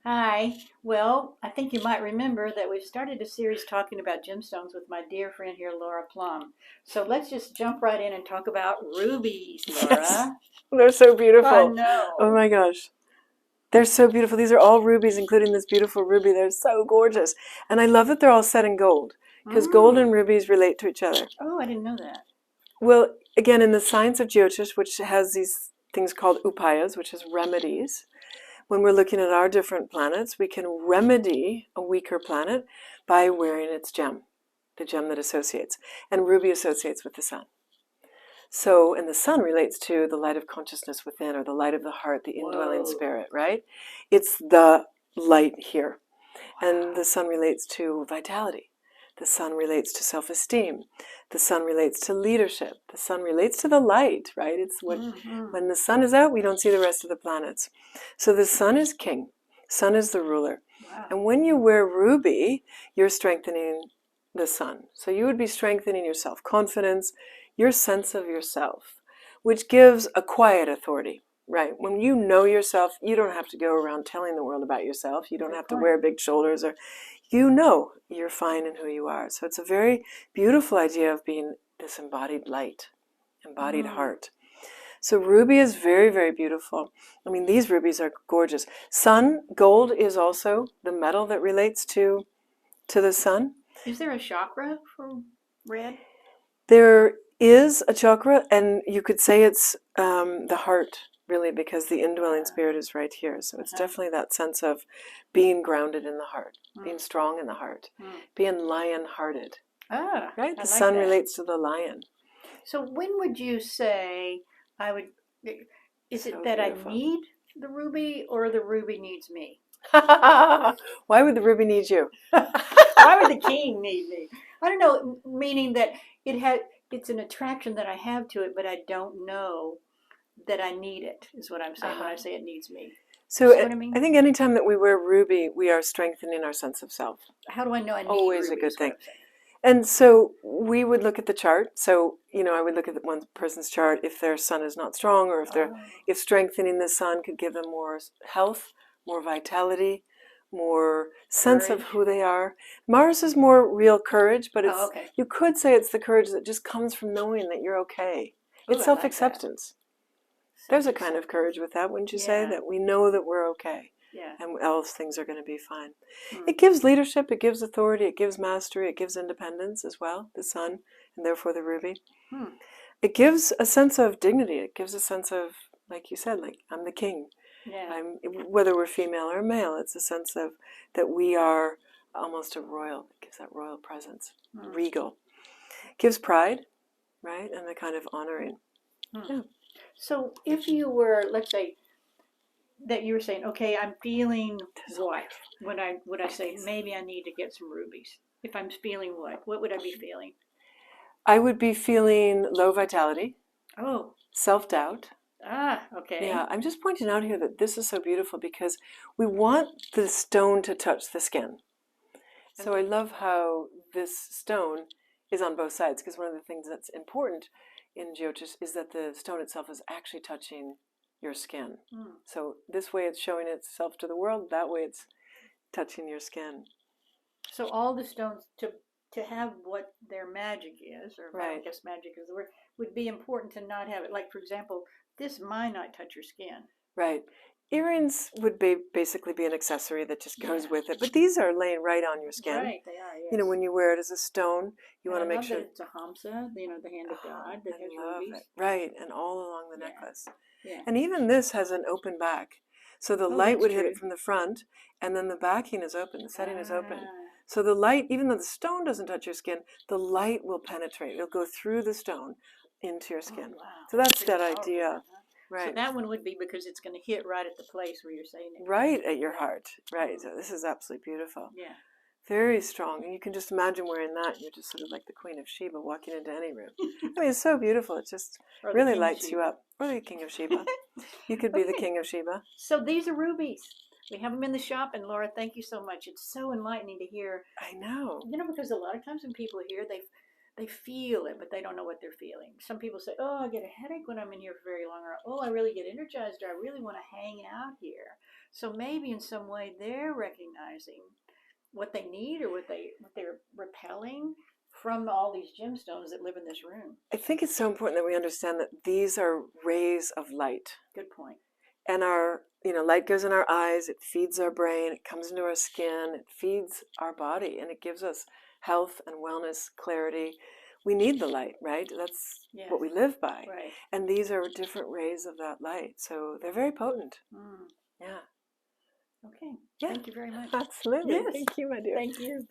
Hi. Well, I think you might remember that we've started a series talking about gemstones with my dear friend here, Laura Plumb. So let's just jump right in and talk about rubies, Yes, Laura. they're so I beautiful. Oh know. my gosh. They're so beautiful. These are all rubies, including this beautiful ruby. They're so gorgeous. And I love that they're all set in gold because gold Mm. and rubies relate to each other. Oh, I didn't know that. Well, again, in the science of Jyotish, which has these things called upayas, which is remedies, when we're looking at our different planets, we can remedy a weaker planet by wearing its gem, the gem that associates. And ruby associates with the sun. So, and the sun relates to the light of consciousness within, or the light of the heart, the indwelling Whoa. spirit, right? It's the light here. And Wow. the sun relates to vitality. The sun relates to self-esteem. The sun relates to leadership. The sun relates to the light, right? It's Mm-hmm. when the sun is out, we don't see the rest of the planets. So the sun is king. Sun is the ruler. Wow. And when you wear ruby, you're strengthening the sun. So you would be strengthening your self-confidence, your sense of yourself, which gives a quiet authority. Right. When you know yourself, you don't have to go around telling the world about yourself. You don't Good have to point. wear big shoulders, or you know you're fine in who you are. So it's a very beautiful idea of being this embodied light, embodied Mm. heart. So ruby is very, very beautiful. I mean, these rubies are gorgeous. Sun, gold is also the metal that relates to the sun. Is there a chakra for red? There is a chakra, and you could say it's the heart, really, because the indwelling Uh, spirit is right here. So it's uh-huh. definitely that sense of being grounded in the heart, Mm. being strong in the heart, Mm. being lion-hearted, Ah, right? I The like sun that. relates to the lion. So when would you say I would, is it So that I beautiful. need the ruby or the ruby needs me? Why would the ruby need you? Why would the king need me? I don't know, meaning that it had it's an attraction that I have to it, but I don't know that I need it, is what I'm saying when Uh-huh. I say it needs me. You So see what I I mean? think anytime that we wear ruby, we are strengthening our sense of self. How do I know I need Always a ruby good is what thing. I'm saying. And so we would look at the chart. So, I would look at one person's chart if their sun is not strong, or Oh, if strengthening the sun could give them more health, more vitality, more sense of courage. who they are. Mars is more real courage, but Oh, it's okay. you could say it's the courage that just comes from knowing that you're okay. Oh, It's I like that. self-acceptance. There's a kind of Self-acceptance. courage with that, wouldn't you say? Yeah, That we know that we're okay yeah. and else things are going to be fine. Hmm. It gives leadership, it gives authority, it gives mastery, it gives independence as well, the sun, and therefore the ruby. Hmm. It gives a sense of dignity. It gives a sense of, like you said, like I'm the king. Yeah. I'm whether we're female or male. It's a sense of that we are almost a royal. It gives that royal presence, Hmm. regal. It gives pride, right, and the kind of honoring. Hmm. Yeah. So if you were, let's say, that you were saying, okay, I'm feeling They're so what beautiful. when I would I Look at say these. maybe I need to get some rubies? If I'm feeling what would I be feeling? I would be feeling low vitality, Oh, self-doubt. okay. Yeah, I'm just pointing out here that this is so beautiful because we want the stone to touch the skin. So I Okay. love how this stone is on both sides, because one of the things that's important in Jyotish is that the stone itself is actually touching your skin. Hmm. So this way it's showing itself to the world, that way it's touching your skin. So all the stones to have what their magic is, or I Right, guess magic is the word, would be important to not have it. Like for example, this might not touch your skin. right. Earrings would basically be an accessory that just goes Yeah. with it, but these are laying right on your skin. Right, they are, yes. When you wear it as a stone, you And want I to make love that sure. it's a Hamsa, the hand of Oh, God that I has love rubies. it. Right, and all along the Yeah, necklace. yeah. And even this has an open back. So the Oh, light that's would hit it true. from the front, and then the backing is open, the setting is open. Ah, So the light, even though the stone doesn't touch your skin, the light will penetrate. It'll go through the stone into your oh skin. wow, So that's that's pretty that powerful then, idea. huh? So Right. that one would be because it's going to hit right at the place where you're saying it. Right at your Yeah. heart. Right. Mm, So this is absolutely beautiful. yeah. Very strong. And you can just imagine wearing that. You're just sort of like the Queen of Sheba walking into any room. I mean, it's so beautiful. It just Or the really King of lights you Sheba. up. Or the King of Sheba. You could be the Okay, King of Sheba. so these are rubies. We have them in the shop, and Laura, thank you so much. It's so enlightening to hear. I know. Because a lot of times when people hear, they feel it, but they don't know what they're feeling. Some people say, "Oh, I get a headache when I'm in here for very long," or "Oh, I really get energized," or "I really want to hang out here." So maybe in some way they're recognizing what they need or what they're repelling from all these gemstones that live in this room. I think it's so important that we understand that these are rays of light. Good point. And our, light goes in our eyes, it feeds our brain, it comes into our skin, it feeds our body, and it gives us health and wellness, clarity. We need the light, right? That's Yes. what we live by. Right. And these are different rays of that light. So they're very potent. Mm. Yeah. Okay. Yeah. Thank you very much. Absolutely. Yes. Thank you, my dear. Thank you.